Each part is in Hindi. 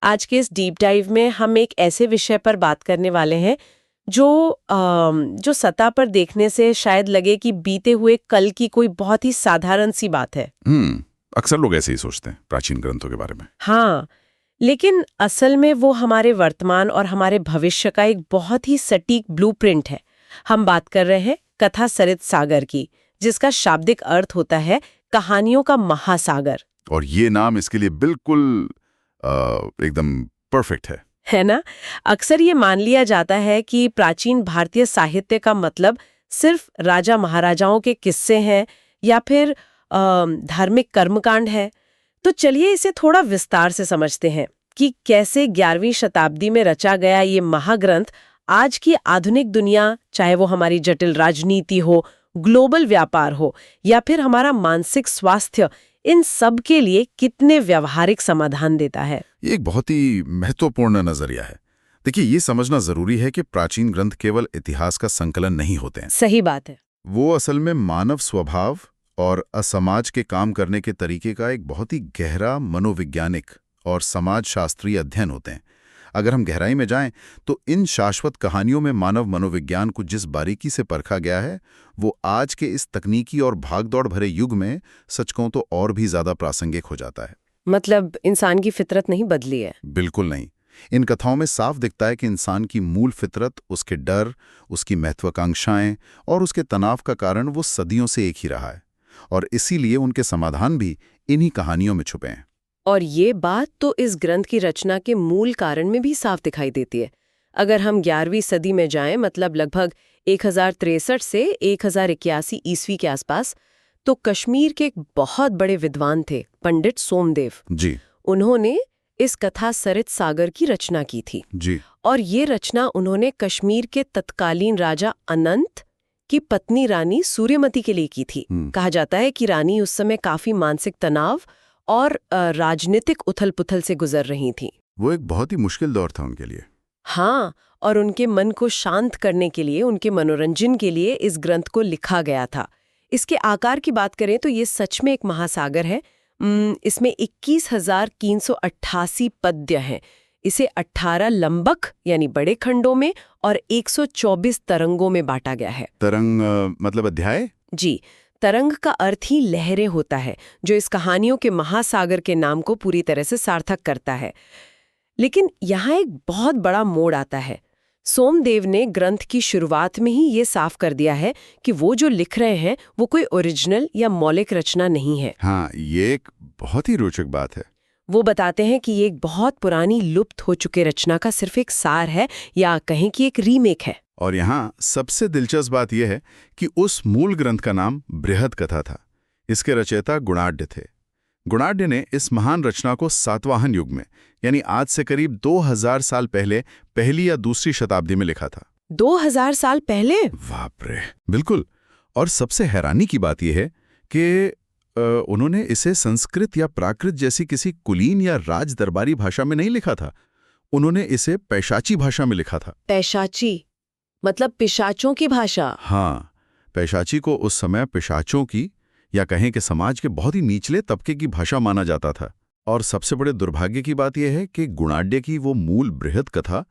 आज के इस डीप डाइव में हम एक ऐसे विषय पर बात करने वाले हैं जो सतह पर देखने से शायद लगे कि बीते हुए कल की कोई बहुत ही साधारण सी बात है। अक्सर लोग ऐसे ही सोचते हैं प्राचीन ग्रंथों के बारे में। हाँ, लेकिन असल में वो हमारे वर्तमान और हमारे भविष्य का एक बहुत ही सटीक ब्लूप्रिंट है। हम बात कर रहे हैं कथा सरित सागर की, जिसका शाब्दिक अर्थ होता है कहानियों का महासागर। और ये नाम इसके लिए बिल्कुल एकदम परफेक्ट है ना? अक्सर ये मान लिया जाता है कि प्राचीन भारतीय साहित्य का मतलब सिर्फ राजा महाराजाओं के किस्से हैं या फिर धार्मिक कर्मकांड है। तो चलिए इसे थोड़ा विस्तार से समझते हैं कि कैसे 11वीं शताब्दी में रचा गया ये महाग्रंथ आज की आधुनिक दुनिया, चाहे वो हमारी जटिल राजनीति हो, ग्लोबल व्यापार हो या फिर हमारा मानसिक स्वास्थ्य, इन सब के लिए कितने व्यावहारिक समाधान देता है। ये एक बहुत ही महत्वपूर्ण नजरिया है। देखिए, ये समझना जरूरी है कि प्राचीन ग्रंथ केवल इतिहास का संकलन नहीं होते हैं। सही बात है। वो असल में मानव स्वभाव और असमाज के काम करने के तरीके का एक बहुत ही गहरा मनोवैज्ञानिक और समाज शास्त्रीय अध्ययन होते हैं। अगर हम गहराई में जाएं तो इन शाश्वत कहानियों में मानव मनोविज्ञान को जिस बारीकी से परखा गया है, वो आज के इस तकनीकी और भागदौड़ भरे युग में सच कहूं तो और भी ज्यादा प्रासंगिक हो जाता है। मतलब इंसान की फितरत नहीं बदली है? बिल्कुल नहीं। इन कथाओं में साफ दिखता है कि इंसान की मूल फितरत, उसके डर, उसकी महत्वाकांक्षाएं और उसके तनाव का कारण वो सदियों से एक ही रहा है, और इसीलिए उनके समाधान भी इन्हीं कहानियों में छुपे हैं। और ये बात तो इस ग्रंथ की रचना के मूल कारण में भी साफ दिखाई देती है। अगर हम 11वीं सदी में जाएं, मतलब लगभग 1063 से 1081 ईस्वी के आसपास, तो कश्मीर के एक बहुत बड़े विद्वान थे पंडित सोमदेव जी। उन्होंने इस कथा सरित सागर की रचना की थी जी। और ये रचना उन्होंने कश्मीर के तत्कालीन राजा अनंत की पत्नी रानी सूर्यमती के लिए की थी। कहा जाता है कि रानी उस समय काफी मानसिक तनाव और राजनीतिक उथल-पुथल से गुजर रही थी। वो एक बहुत ही मुश्किल दौर था उनके लिए। हाँ, और उनके मन को शांत करने के लिए, उनके मनोरंजन के लिए इस ग्रंथ को लिखा गया था। इसके आकार की बात करें तो ये सच में एक महासागर है। इसमें 21,388 पद्य हैं। इसे 18 लंबक यानी बड़े खंडों में और 124 तरंगों में बांटा गया है। तरंग मतलब अध्याय? जी, तरंग का अर्थ ही लहरें होता है, जो इस कहानियों के महासागर के नाम को पूरी तरह से सार्थक करता है। लेकिन यहाँ एक बहुत बड़ा मोड़ आता है। सोमदेव ने ग्रंथ की शुरुआत में ही ये साफ कर दिया है कि वो जो लिख रहे हैं वो कोई ओरिजिनल या मौलिक रचना नहीं है। हाँ, ये एक बहुत ही रोचक बात है। वो बताते हैं कि ये एक बहुत पुरानी लुप्त हो चुके रचना का सिर्फ एक सार है, या कहें कि एक रीमेक है। और यहाँ सबसे दिलचस्प बात यह है कि उस मूल ग्रंथ का नाम बृहद कथा था। इसके रचयिता गुणाढ्य थे। गुणाढ्य ने इस महान रचना को सातवाहन युग में, यानी आज से करीब 2000 साल पहले, पहली या दूसरी शताब्दी में लिखा था। 2000 साल पहले? बाप रे! बिल्कुल। और सबसे हैरानी की बात यह है कि उन्होंने इसे संस्कृत या प्राकृत जैसी किसी कुलीन या राज दरबारी भाषा में नहीं लिखा था। उन्होंने इसे पैशाची भाषा में लिखा था। पैशाची मतलब पिशाचों की भाषा? हाँ, पैशाची को उस समय पिशाचों की, या कहें कि समाज के बहुत ही निचले तबके की भाषा माना जाता था। और सबसे बड़े दुर्भाग्य की बात यह है कि गुणाढ्य की वो मूल बृहद कथा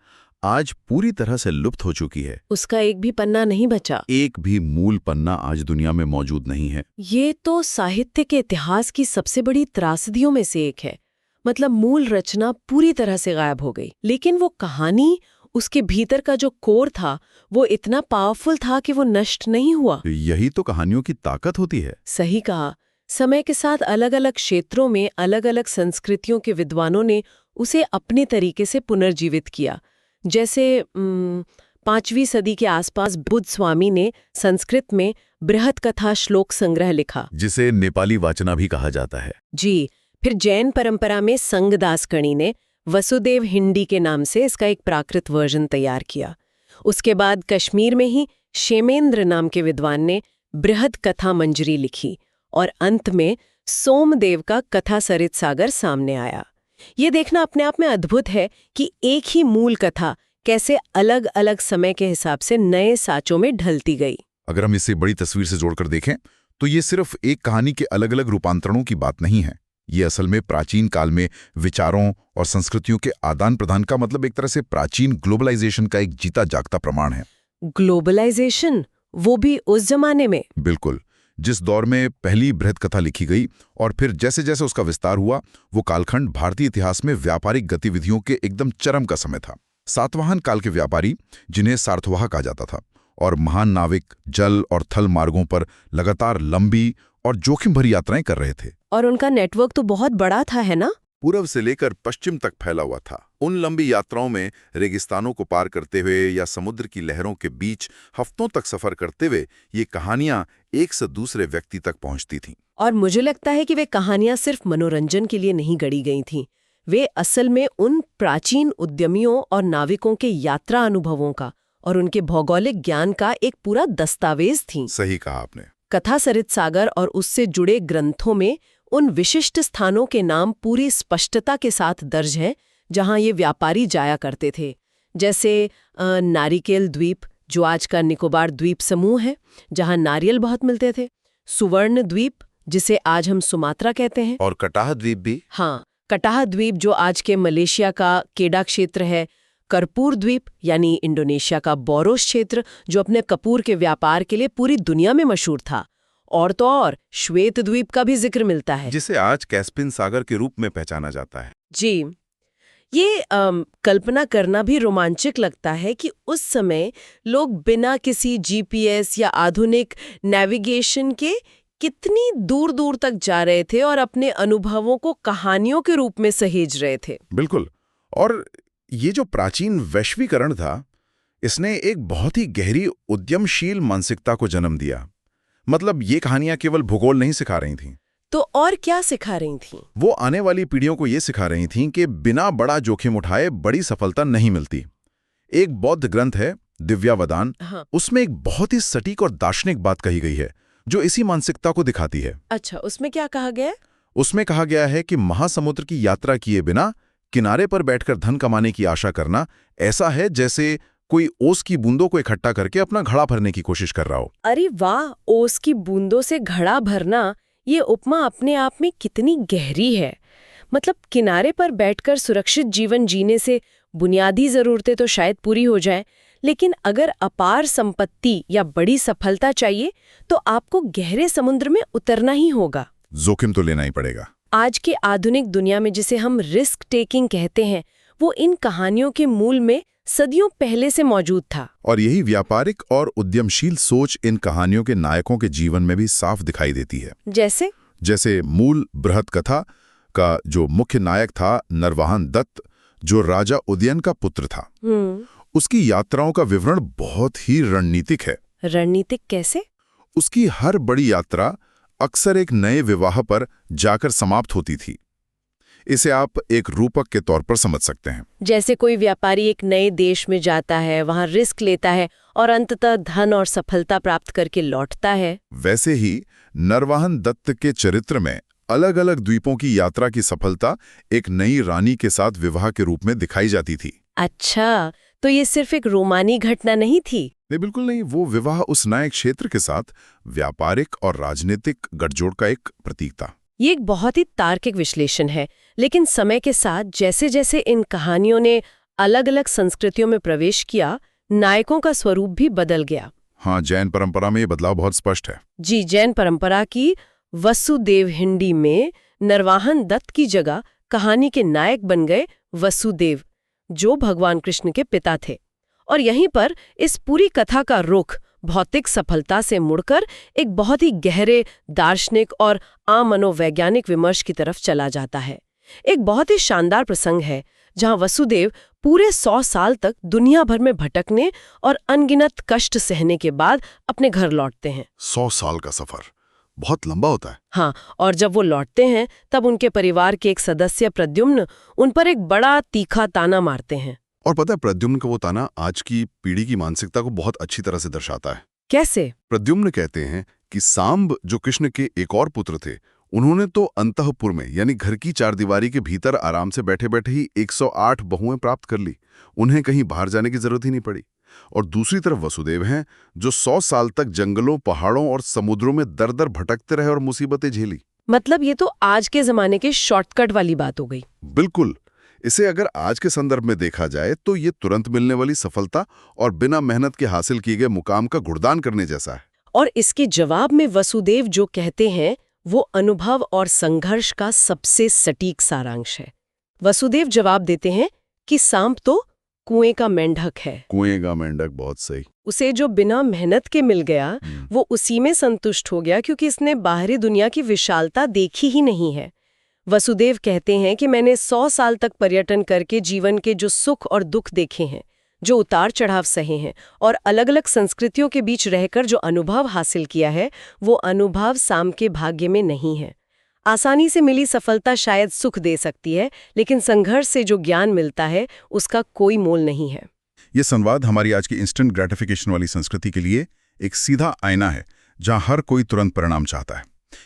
आज पूरी तरह से लुप्त हो चुकी है। उसका एक भी पन्ना नहीं बचा? एक भी मूल पन्ना आज दुनिया में मौजूद नहीं है। ये तो साहित्य के इतिहास की सबसे बड़ी त्रासदियों में से एक है। मतलब मूल रचना पूरी तरह से गायब हो गई, लेकिन वो कहानी, उसके भीतर का जो कोर था, वो इतना पावरफुल था कि वो नष्ट नहीं हुआ। यही तो कहानियों की ताकत होती है। सही कहा। समय के साथ अलग अलग क्षेत्रों में अलग अलग संस्कृतियों के विद्वानों ने उसे अपने तरीके से पुनर्जीवित किया। जैसे 5वीं सदी के आसपास बुद्ध स्वामी ने संस्कृत में बृहद कथा श्लोक संग्रह लिखा, जिसे नेपाली वाचना भी कहा जाता है। जी। फिर जैन परंपरा में संगदास कणी ने वसुदेव हिंडी के नाम से इसका एक प्राकृत वर्जन तैयार किया। उसके बाद कश्मीर में ही क्षेमेंद्र नाम के विद्वान ने बृहद कथा मंजरी लिखी और अंत में सोमदेव का कथा सरित सागर सामने आया। ये देखना अपने आप में अद्भुत है कि एक ही मूल कथा कैसे अलग अलग समय के हिसाब से नए साँचों में ढलती गई। अगर हम इसे बड़ी तस्वीर से जोड़कर देखें तो ये सिर्फ एक कहानी के अलग अलग रूपांतरणों की बात नहीं है। ये असल में प्राचीन काल में विचारों और संस्कृतियों के आदान प्रदान का मतलब एक तरह से प्राचीन ग्लोबलाइजेशन का एक जीता जागता प्रमाण है। ग्लोबलाइजेशन, वो भी उस जमाने में? बिल्कुल। जिस दौर में पहली बृहद कथा लिखी गई और फिर जैसे जैसे उसका विस्तार हुआ, वो कालखंड भारतीय इतिहास में व्यापारिक गतिविधियों के एकदम चरम का समय था। सातवाहन काल के व्यापारी, जिन्हें सार्थवाह कहा जाता था, और महान नाविक जल और थल मार्गों पर लगातार लंबी और जोखिम भरी यात्राएं कर रहे थे। और उनका नेटवर्क तो बहुत बड़ा था, है ना? पूर्व से लेकर पश्चिम तक फैला हुआ था। उन लंबी यात्राओं में रेगिस्तानों को पार करते हुए या समुद्र की लहरों के बीच हफ्तों तक सफर करते हुए ये कहानियां एक से दूसरे व्यक्ति तक पहुंचती थीं। और मुझे लगता है कि वे कहानियां सिर्फ मनोरंजन के लिए नहीं गढ़ी गई थीं। वे असल में उन प्राचीन उद्यमियों और नाविकों के यात्रा अनुभवों का और उनके भौगोलिक ज्ञान का एक पूरा दस्तावेज थीं। सही कहा आपने। कथा सरित सागर और उससे जुड़े ग्रंथों में उन विशिष्ट स्थानों के नाम पूरी स्पष्टता के साथ दर्ज हैं जहां ये व्यापारी जाया करते थे। जैसे नारिकेल द्वीप, जो आज का निकोबार द्वीप समूह है, जहां नारियल बहुत मिलते थे। सुवर्ण द्वीप, जिसे आज हम सुमात्रा कहते हैं। और कटाह द्वीप भी। हाँ, कटाह द्वीप जो आज के मलेशिया का केडा क्षेत्र है। करपूर द्वीप यानी इंडोनेशिया का बोरोस क्षेत्र, जो अपने कपूर के व्यापार के लिए पूरी दुनिया में मशहूर था। और तो और श्वेत द्वीप का भी जिक्र मिलता है, जिसे आज कैस्पियन सागर के रूप में पहचाना जाता है। जी। ये कल्पना करना भी रोमांचक लगता है कि उस समय लोग बिना किसी जीपीएस या आधुनिक नेविगेशन के कितनी दूर दूर तक जा रहे थे और अपने अनुभवों को कहानियों के रूप में सहेज रहे थे। बिल्कुल। और ये जो प्राचीन वैश्वीकरण था, इसने एक बहुत ही गहरी उद्यमशील मानसिकता को जन्म दिया। मतलब ये कहानियां केवल भूगोल नहीं सिखा रही थीं। तो और क्या सिखा रही थीं? वो आने वाली पीढ़ियों को ये सिखा रही थीं कि बिना बड़ा जोखिम उठाए बड़ी सफलता नहीं मिलती। एक बौद्ध ग्रंथ है दिव्यावदान। हाँ। उसमें एक बहुत ही सटीक और दार्शनिक बात कही गई है जो इसी मानसिकता को दिखाती है। अच्छा, उसमें क्या कहा गया है? उसमें कहा गया है कि महासमुद्र की यात्रा किए बिना किनारे पर बैठकर धन कमाने की आशा करना ऐसा है जैसे कोई ओस की बूंदों को इकट्ठा करके अपना घड़ा भरने की कोशिश कर रहा हो। अरे वाह, ओस की बूंदों से घड़ा भरना, ये उपमा अपने आप में कितनी गहरी है। मतलब किनारे पर बैठकर सुरक्षित जीवन जीने से बुनियादी जरूरतें तो शायद पूरी हो जाए, लेकिन अगर अपार संपत्ति या बड़ी सफलता चाहिए तो आपको गहरे समुद्र में उतरना ही होगा। जोखिम तो लेना ही पड़ेगा। आज के आधुनिक दुनिया में जिसे हम रिस्क टेकिंग कहते हैं, वो इन कहानियों के मूल में सदियों पहले से मौजूद था। और यही व्यापारिक और उद्यमशील सोच इन कहानियों के नायकों के जीवन में भी साफ दिखाई देती है। जैसे मूल बृहद कथा का जो मुख्य नायक था नरवाहन दत्त, जो राजा उदयन का पुत्र था। उसकी यात्राओं का विवरण बहुत ही रणनीतिक है। रणनीतिक कैसे? उसकी हर बड़ी यात्रा अक्सर एक नए विवाह पर जाकर समाप्त होती थी। इसे आप एक रूपक के तौर पर समझ सकते हैं। जैसे कोई व्यापारी एक नए देश में जाता है, वहां रिस्क लेता है और अंततः धन और सफलता प्राप्त करके लौटता है। वैसे ही नरवाहन दत्त के चरित्र में अलग अलग द्वीपों की यात्रा की सफलता एक नई रानी के साथ विवाह के रूप में दिखाई जाती थी। अच्छा, तो ये सिर्फ एक रोमानी घटना नहीं थी? नहीं, बिल्कुल नहीं। वो विवाह उस नए क्षेत्र के साथ व्यापारिक और राजनीतिक गठजोड़ का एक प्रतीक था। ये एक बहुत ही तार्किक विश्लेषण है, लेकिन समय के साथ जैसे जैसे इन कहानियों ने अलग अलग संस्कृतियों में प्रवेश किया, नायकों का स्वरूप भी बदल गया। हाँ, जैन परंपरा में ये बदलाव बहुत स्पष्ट है। जी, जैन परंपरा की वसुदेव हिंडी में नरवाहन दत्त की जगह कहानी के नायक बन गए वसुदेव, जो भगवान कृष्ण के पिता थे। और यहीं पर इस पूरी कथा का रुख भौतिक सफलता से मुड़कर एक बहुत ही गहरे दार्शनिक और मनोवैज्ञानिक विमर्श की तरफ चला जाता है। एक बहुत ही शानदार प्रसंग है जहां वसुदेव पूरे 100 साल तक दुनिया भर में भटकने और अनगिनत कष्ट सहने के बाद अपने घर लौटते हैं। 100 साल का सफर बहुत लंबा होता है। हाँ, और जब वो लौटते हैं तब उनके परिवार के एक सदस्य प्रद्युम्न उन पर एक बड़ा तीखा ताना मारते हैं। और पता है, प्रद्युम्न का वो ताना आज की पीढ़ी की मानसिकता को बहुत अच्छी तरह से दर्शाता है। कैसे? प्रद्युम्न कहते हैं कि सांब, जो कृष्ण के एक और पुत्र थे, उन्होंने तो अंतःपुर में यानी घर की चारदीवारी के भीतर आराम से बैठे बैठे ही 108 बहुएं प्राप्त कर ली। उन्हें कहीं बाहर जाने की जरूरत ही नहीं पड़ी। और दूसरी तरफ वसुदेव हैं, जो 100 साल तक जंगलों, पहाड़ों और समुद्रों में दर दर भटकते रहे और मुसीबतें झेली। मतलब ये तो आज के जमाने के शॉर्टकट वाली बात हो गई। बिल्कुल। इसे अगर आज के संदर्भ में देखा जाए तो ये तुरंत मिलने वाली सफलता और बिना मेहनत के हासिल किए गए मुकाम का गुणगान करने जैसा है। और इसके जवाब में वसुदेव जो कहते हैं वो अनुभव और संघर्ष का सबसे सटीक सारांश है। वसुदेव जवाब देते हैं कि सांप तो कुएं का मेंढक है। कुएं का मेंढक, बहुत सही। उसे जो बिना मेहनत के मिल गया वो उसी में संतुष्ट हो गया, क्योंकि इसने बाहरी दुनिया की विशालता देखी ही नहीं है। वसुदेव कहते हैं कि मैंने 100 साल तक पर्यटन करके जीवन के जो सुख और दुख देखे हैं, जो उतार चढ़ाव सहे हैं और अलग अलग संस्कृतियों के बीच रहकर जो अनुभव हासिल किया है, वो अनुभव सांप के भाग्य में नहीं है। आसानी से मिली सफलता शायद सुख दे सकती है, लेकिन संघर्ष से जो ज्ञान मिलता है उसका कोई मोल नहीं है। ये संवाद हमारी आज की इंस्टेंट ग्रेटिफिकेशन वाली संस्कृति के लिए एक सीधा आईना है, जहां हर कोई तुरंत परिणाम चाहता है।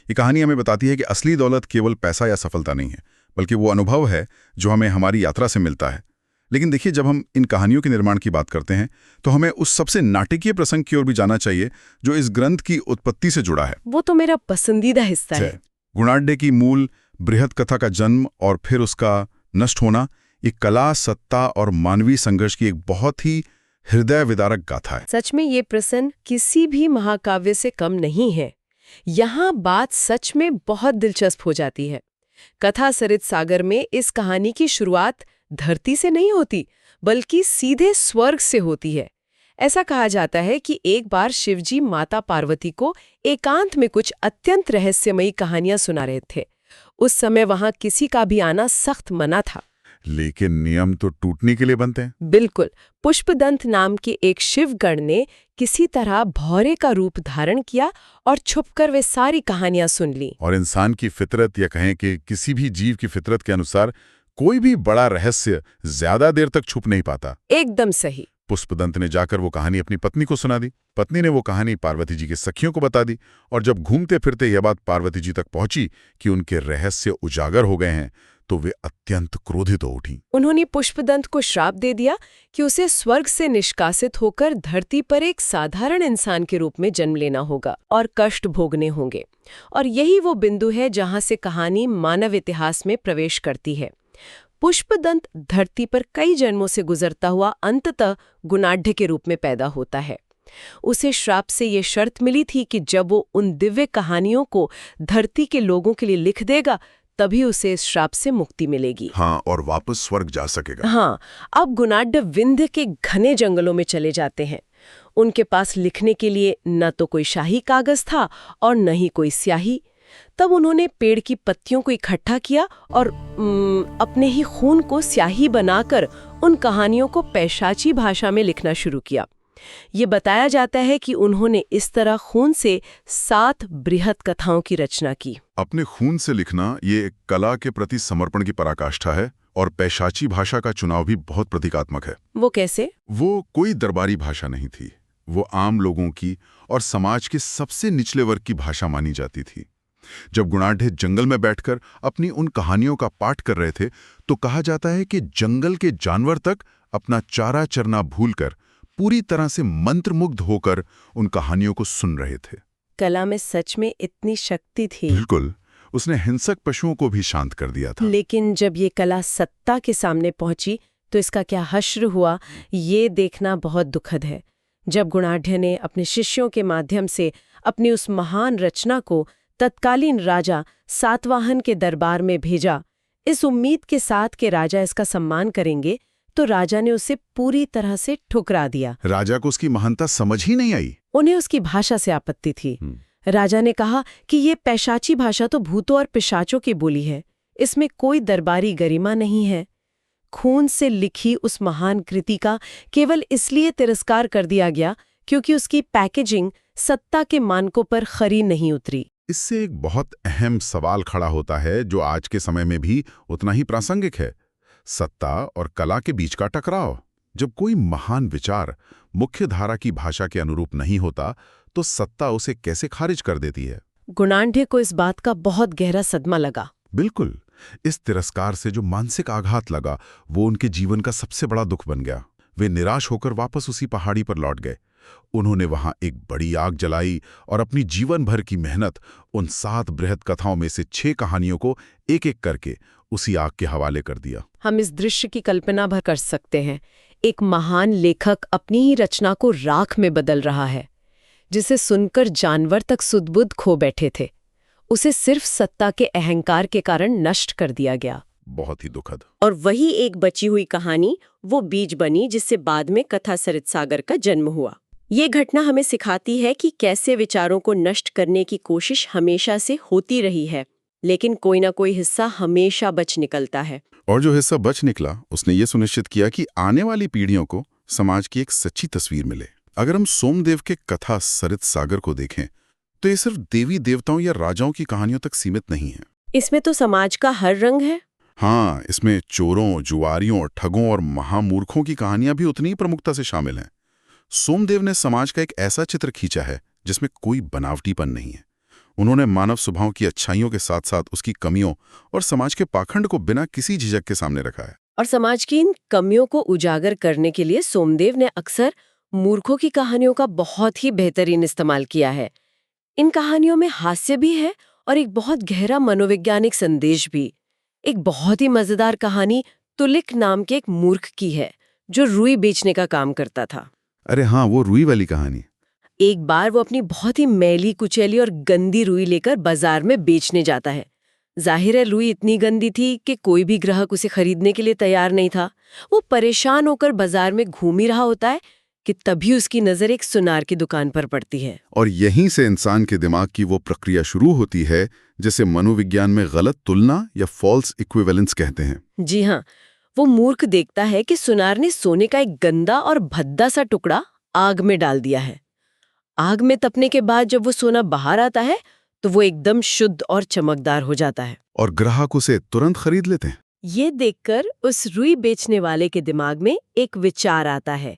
ये कहानी हमें बताती है कि असली दौलत केवल पैसा या सफलता नहीं है, बल्कि वो अनुभव है जो हमें हमारी यात्रा से मिलता है। लेकिन देखिए, जब हम इन कहानियों के निर्माण की बात करते हैं तो हमें उस सबसे नाटकीय प्रसंग की ओर भी जाना चाहिए जो इस ग्रंथ की उत्पत्ति से जुड़ा है। वो तो मेरा पसंदीदा हिस्सा है। गुणाढ्य की मूल बृहद कथा का जन्म और फिर उसका नष्ट होना, एक कला, सत्ता और मानवीय संघर्ष की एक बहुत ही हृदय विदारक गाथा है। सच में ये प्रसंग किसी भी महाकाव्य से कम नहीं है। यहाँ बात सच में बहुत दिलचस्प हो जाती है। कथा सरित सागर में इस कहानी की शुरुआत धरती से नहीं होती, बल्कि सीधे स्वर्ग से होती है। ऐसा कहा जाता है कि एक बार शिवजी माता पार्वती को एकांत में कुछ अत्यंत रहस्यमयी कहानियां सुना रहे थे। उस समय वहां किसी का भी आना सख्त मना था। लेकिन नियम तो टूटने के लिए बनते हैं। बिल्कुल। पुष्पदंत नाम के एक शिवगण ने किसी तरह भौरे का रूप धारण किया और छुपकर वे सारी कहानियां सुन ली। और इंसान की फितरत, या कहें कि किसी भी जीव की फितरत के अनुसार, कोई भी बड़ा रहस्य ज्यादा देर तक छुप नहीं पाता। एकदम सही। पुष्पदंत ने जाकर वो कहानी अपनी पत्नी को सुना दी। पत्नी ने वो कहानी पार्वती जी के सखियों को बता दी, और जब घूमते फिरते यह बात पार्वती जी तक पहुंची कि उनके रहस्य उजागर हो गए हैं, तो वे अत्यंत क्रोधित हो उठी। उन्होंने पुष्पदंत को श्राप दे दिया कि उसे स्वर्ग से निष्कासित होकर धरती पर एक साधारण इंसान के रूप में जन्म लेना होगा और कष्ट भोगने होंगे। और यही वो बिंदु है जहां से कहानी मानव इतिहास में प्रवेश करती है। पुष्पदंत धरती पर कई जन्मों से गुजरता हुआ अंततः गुणाढ्य के रूप में पैदा होता है। उसे श्राप से ये शर्त मिली थी कि जब वो उन दिव्य कहानियों को धरती के लोगों के लिए लिख देगा, तभी उसे इस श्राप से मुक्ति मिलेगी। हाँ, और वापस स्वर्ग जा सकेगा। हाँ, अब गुणाढ्य विंध्य के घने जंगलों में चले जाते हैं। उनके पास लिखने के लिए न तो कोई शाही कागज था और न ही कोई स्याही। तब उन्होंने पेड़ की पत्तियों को इकट्ठा किया और अपने ही खून को स्याही बनाकर उन कहानियों को पैशाची भाषा में लिखना शुरू किया। ये बताया जाता है कि उन्होंने इस तरह खून से 7 बृहद कथाओं की रचना की। अपने खून से लिखना ये एक कला के प्रति समर्पण की पराकाष्ठा है, और पैशाची भाषा का चुनाव भी बहुत प्रतीकात्मक है। वो कैसे? वो कोई दरबारी भाषा नहीं थी। वो आम लोगों की और समाज के सबसे निचले वर्ग की भाषा मानी जाती थी। जब गुणाढ्य जंगल में बैठकर अपनी उन कहानियों का पाठ कर रहे थे, तो कहा जाता है कि जंगल के जानवर तक अपना चारा चरना भूलकर पूरी तरह से मंत्रमुग्ध होकर उन कहानियों को सुन रहे थे। कला में सच में इतनी शक्ति थी। बिल्कुल, उसने हिंसक पशुओं को भी शांत कर दिया था। लेकिन जब ये कला सत्ता के सामने पहुंची तो इसका क्या हश्र हुआ, ये देखना बहुत दुखद है। जब गुणाढ्य ने अपने शिष्यों के माध्यम से अपनी उस महान रचना को तत्कालीन राजा सातवाहन के दरबार में भेजा, इस उम्मीद के साथ कि राजा इसका सम्मान करेंगे, तो राजा ने उसे पूरी तरह से ठुकरा दिया। राजा को उसकी महानता समझ ही नहीं आई। उन्हें उसकी भाषा से आपत्ति थी। राजा ने कहा कि ये पैशाची भाषा तो भूतों और पिशाचों की बोली है, इसमें कोई दरबारी गरिमा नहीं है। खून से लिखी उस महान कृति का केवल इसलिए तिरस्कार कर दिया गया क्योंकि उसकी पैकेजिंग सत्ता के मानकों पर खरी नहीं उतरी। इससे एक बहुत अहम सवाल खड़ा होता है जो आज के समय में भी उतना ही प्रासंगिक है। सत्ता और कला के बीच का टकराव। जब कोई महान विचार मुख्य धारा की भाषा के अनुरूप नहीं होता, तो सत्ता उसे कैसे खारिज कर देती है। गुणाढ्य को इस बात का बहुत गहरा सदमा लगा। बिल्कुल, इस तिरस्कार से जो मानसिक आघात लगा, वो उनके जीवन का सबसे बड़ा दुख बन गया। वे निराश होकर वापस उसी पहाड़ी पर लौट गए उन्होंने वहां एक बड़ी आग जलाई और अपनी जीवन भर की मेहनत उन 7 बृहद कथाओं में से 6 कहानियों को एक-एक करके उसी आग के हवाले कर दिया। हम इस दृश्य की कल्पना भर कर सकते हैं। एक महान लेखक अपनी ही रचना को राख में बदल रहा है, जिसे सुनकर जानवर तक सुध-बुध खो बैठे थे। उसे सिर्फ सत्ता के अहंकार के कारण नष्ट कर दिया गया। बहुत ही दुखद। और वही एक बची हुई कहानी वो बीज बनी जिससे बाद में कथा सरित सागर का जन्म हुआ। ये घटना हमें सिखाती है कि कैसे विचारों को नष्ट करने की कोशिश हमेशा से होती रही है, लेकिन कोई ना कोई हिस्सा हमेशा बच निकलता है। और जो हिस्सा बच निकला, उसने ये सुनिश्चित किया कि आने वाली पीढ़ियों को समाज की एक सच्ची तस्वीर मिले। अगर हम सोमदेव के कथा सरित सागर को देखें, तो ये सिर्फ देवी देवताओं या राजाओं की कहानियों तक सीमित नहीं है। इसमें तो समाज का हर रंग है। हाँ, इसमें चोरों, जुआरियों, ठगों और महामूर्खों की कहानियां भी उतनी ही प्रमुखता से शामिल हैं। सोमदेव ने समाज का एक ऐसा चित्र खींचा है जिसमें कोई बनावटीपन नहीं है। उन्होंने मानव स्वभाव की अच्छाइयों के साथ साथ उसकी कमियों और समाज के पाखंड को बिना किसी झिझक के सामने रखा है। और समाज की इन कमियों को उजागर करने के लिए सोमदेव ने अक्सर मूर्खों की कहानियों का बहुत ही बेहतरीन इस्तेमाल किया है। इन कहानियों में हास्य भी है और एक बहुत गहरा मनोवैज्ञानिक संदेश भी। एक बहुत ही मजेदार कहानी तुलिक नाम के एक मूर्ख की है जो रुई बेचने का काम करता था। अरे हाँ, वो रुई वाली कहानी। एक बार वो अपनी बहुत ही मैली कुचैली और गंदी रुई लेकर बाजार में बेचने जाता है। जाहिर है रुई इतनी गंदी थी कि कोई भी ग्राहक उसे खरीदने के लिए तैयार नहीं था। वो परेशान होकर बाजार में घूम ही रहा होता है कि तभी उसकी नजर एक सुनार की दुकान पर पड़ती है। और यहीं से इंसान के दिमाग की वो प्रक्रिया शुरू होती है जिसे मनोविज्ञान में गलत तुलना या फॉल्स इक्विवेलेंस कहते हैं। जी हाँ, वो मूर्ख देखता है कि सुनार ने सोने का एक गंदा और भद्दा सा टुकड़ा आग में डाल दिया है। आग में तपने के बाद जब वो सोना बाहर आता है तो वो एकदम शुद्ध और चमकदार हो जाता है और ग्राहक उसे तुरंत खरीद लेते हैं। ये देखकर उस रुई बेचने वाले के दिमाग में एक विचार आता है।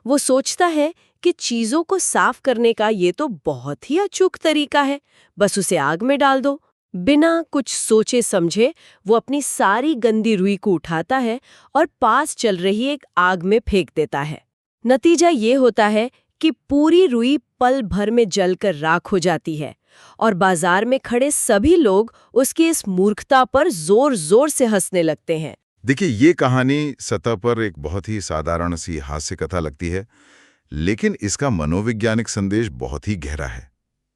वो सोचता है कि चीजों को साफ करने का ये तो बहुत ही अचूक तरीका है, बस उसे आग में डाल दो। बिना कुछ सोचे समझे वो अपनी सारी गंदी रुई को उठाता है और पास चल रही एक आग में फेंक देता है। नतीजा ये होता है कि पूरी रुई पल भर में जलकर राख हो जाती है और बाजार में खड़े सभी लोग उसकी इस मूर्खता पर जोर जोर से हंसने लगते हैं। देखिए, ये कहानी सतह पर एक बहुत ही साधारण सी हास्य कथा लगती है, लेकिन इसका मनोवैज्ञानिक संदेश बहुत ही गहरा है।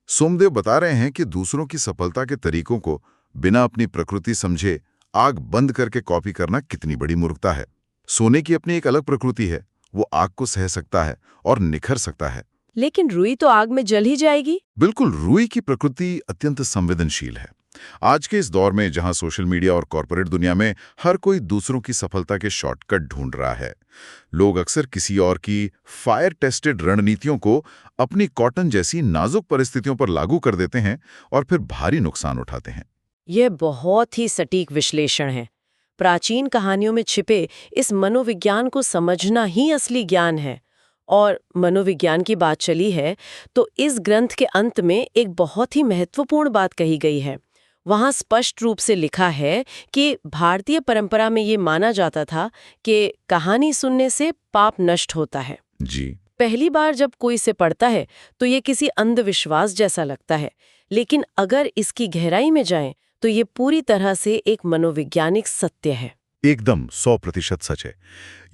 सोमदेव बता रहे हैं कि दूसरों की सफलता के तरीकों को बिना अपनी प्रकृति समझे आग बंद करके कॉपी करना कितनी बड़ी मूर्खता है। सोने की अपनी एक अलग प्रकृति है, वो आग को सह सकता है और निखर सकता है। लेकिन रुई तो आग में जल ही जाएगी। बिल्कुल, रुई की प्रकृति अत्यंत संवेदनशील है। आज के इस दौर में जहां सोशल मीडिया और कॉर्पोरेट दुनिया में हर कोई दूसरों की सफलता के शॉर्टकट ढूंढ रहा है, लोग अक्सर किसी और की फायर टेस्टेड रणनीतियों को अपनी कॉटन जैसी नाजुक परिस्थितियों पर लागू कर देते हैं और फिर भारी नुकसान उठाते हैं। यह बहुत ही सटीक विश्लेषण है। प्राचीन कहानियों में छिपे इस मनोविज्ञान को समझना ही असली ज्ञान है। और मनोविज्ञान की बात चली है तो इस ग्रंथ के अंत में एक बहुत ही महत्वपूर्ण बात कही गई है। वहाँ स्पष्ट रूप से लिखा है कि भारतीय परंपरा में ये माना जाता था कि कहानी सुनने से पाप नष्ट होता है। जी। पहली बार जब कोई इसे पढ़ता है तो ये किसी अंधविश्वास जैसा लगता है, लेकिन अगर इसकी गहराई में जाएं तो ये पूरी तरह से एक मनोवैज्ञानिक सत्य है। एकदम 100% सच है।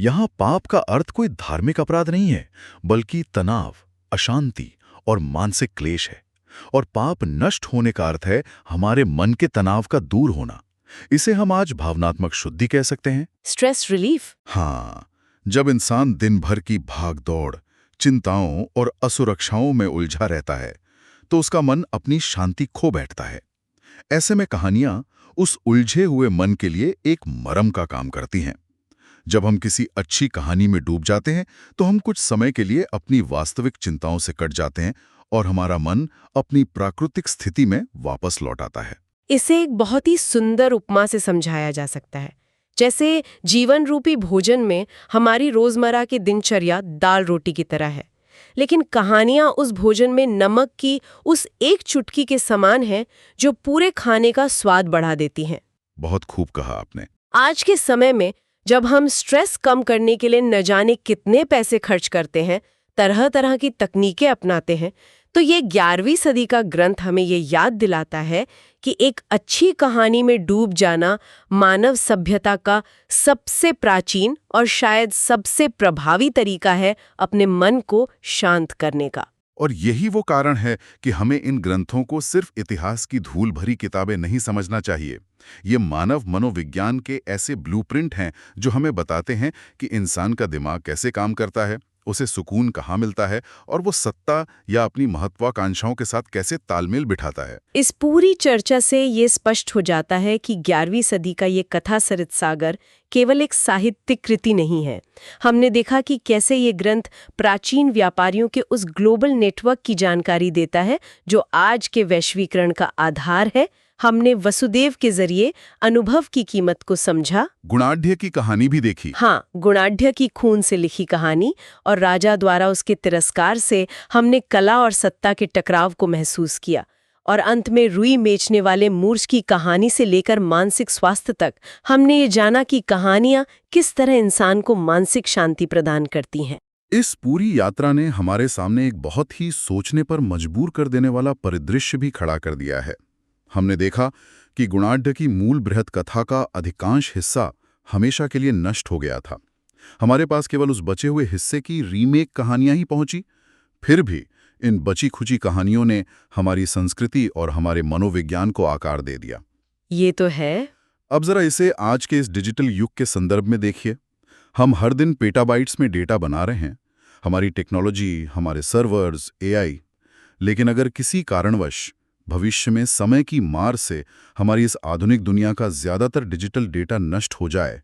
यहाँ पाप का अर्थ कोई धार्मिक अपराध नहीं है, बल्कि तनाव, अशांति और मानसिक क्लेश है। और पाप नष्ट होने का अर्थ है हमारे मन के तनाव का दूर होना। इसे हम आज भावनात्मक शुद्धि कह सकते हैं। Stress relief. हाँ, जब इंसान दिन भर की भाग-दौड़, चिंताओं और असुरक्षाओं में उलझा रहता है, तो उसका मन अपनी शांति खो बैठता है। ऐसे में कहानियां उस उलझे हुए मन के लिए एक मरहम का काम करती हैं। जब हम किसी अच्छी कहानी में डूब जाते हैं, तो हम कुछ समय के लिए अपनी वास्तविक चिंताओं से कट जाते हैं और हमारा मन अपनी प्राकृतिक स्थिति में वापस लौट आता है। इसे एक बहुत ही सुंदर उपमा से समझाया जा सकता है। जैसे जीवन रूपी भोजन में हमारी रोजमर्रा की दिनचर्या दाल रोटी की तरह है, लेकिन कहानियां उस भोजन में नमक की उस एक चुटकी के समान है जो पूरे खाने का स्वाद बढ़ा देती हैं। बहुत खूब कहा आपने। आज के समय में जब हम स्ट्रेस कम करने के लिए न जाने कितने पैसे खर्च करते हैं, तरह तरह की तकनीकें अपनाते हैं, तो ये 11वीं सदी का ग्रंथ हमें ये याद दिलाता है कि एक अच्छी कहानी में डूब जाना मानव सभ्यता का सबसे प्राचीन और शायद सबसे प्रभावी तरीका है अपने मन को शांत करने का। और यही वो कारण है कि हमें इन ग्रंथों को सिर्फ इतिहास की धूल भरी किताबें नहीं समझना चाहिए। ये मानव मनोविज्ञान के ऐसे ब्लूप्रिंट हैं जो हमें बताते हैं कि इंसान का दिमाग कैसे काम करता है, उसे सुकून कहाँ मिलता है और वो सत्ता या अपनी महत्वाकांक्षाओं के साथ कैसे तालमेल बिठाता है। इस पूरी चर्चा से ये स्पष्ट हो जाता है कि 11वीं सदी का ये कथा सरित सागर केवल एक साहित्यिक कृति नहीं है। हमने देखा कि कैसे ये ग्रंथ प्राचीन व्यापारियों के उस ग्लोबल नेटवर्क की जानकारी देता है जो आज के वैश्वीकरण का आधार है। हमने वसुदेव के जरिए अनुभव की कीमत को समझा, गुणाढ़ की कहानी भी देखी। हाँ, गुणाढ़ की खून से लिखी कहानी और राजा द्वारा उसके तिरस्कार से हमने कला और सत्ता के टकराव को महसूस किया, और अंत में रुई बेचने वाले मूर्छ की कहानी से लेकर मानसिक स्वास्थ्य तक हमने ये जाना कि कहानियां किस तरह इंसान को मानसिक शांति प्रदान करती हैं। इस पूरी यात्रा ने हमारे सामने एक बहुत ही सोचने पर मजबूर कर देने वाला परिदृश्य भी खड़ा कर दिया है। हमने देखा कि गुणाढ़ की मूल बृहत कथा का अधिकांश हिस्सा हमेशा के लिए नष्ट हो गया था। हमारे पास केवल उस बचे हुए हिस्से की रीमेक कहानियां ही पहुंची। फिर भी इन बची खुची कहानियों ने हमारी संस्कृति और हमारे मनोविज्ञान को आकार दे दिया। ये तो है। अब जरा इसे आज के इस डिजिटल युग के संदर्भ में देखिए। हम हर दिन पेटाबाइट्स में डेटा बना रहे हैं, हमारी टेक्नोलॉजी, हमारे सर्वर्स, AI। लेकिन अगर किसी कारणवश भविष्य में समय की मार से हमारी इस आधुनिक दुनिया का ज्यादातर डिजिटल डेटा नष्ट हो जाए,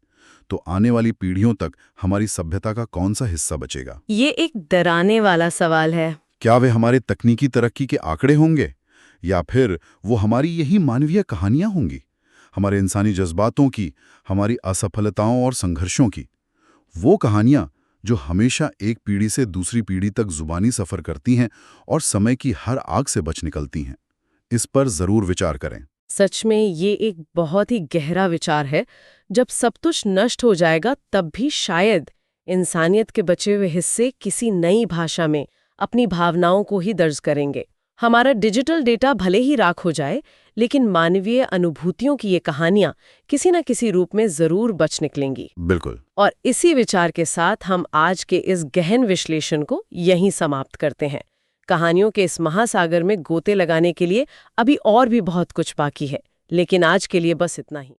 तो आने वाली पीढ़ियों तक हमारी सभ्यता का कौन सा हिस्सा बचेगा? ये एक डराने वाला सवाल है। क्या वे हमारे तकनीकी तरक्की के आंकड़े होंगे, या फिर वो हमारी यही मानवीय कहानियां होंगी, हमारे इंसानी जज्बातों की, हमारी असफलताओं और संघर्षों की? वो कहानियां जो हमेशा एक पीढ़ी से दूसरी पीढ़ी तक जुबानी सफर करती हैं और समय की हर आग से बच निकलती हैं। इस पर जरूर विचार करें। सच में ये एक बहुत ही गहरा विचार है। जब सब कुछ नष्ट हो जाएगा, तब भी शायद इंसानियत के बचे हुए हिस्से किसी नई भाषा में अपनी भावनाओं को ही दर्ज करेंगे। हमारा डिजिटल डेटा भले ही राख हो जाए, लेकिन मानवीय अनुभूतियों की ये कहानियां किसी न किसी रूप में जरूर बच निकलेंगी। बिल्कुल। और इसी विचार के साथ हम आज के इस गहन विश्लेषण को यहीं समाप्त करते हैं। कहानियों के इस महासागर में गोते लगाने के लिए अभी और भी बहुत कुछ बाकी है, लेकिन आज के लिए बस इतना ही।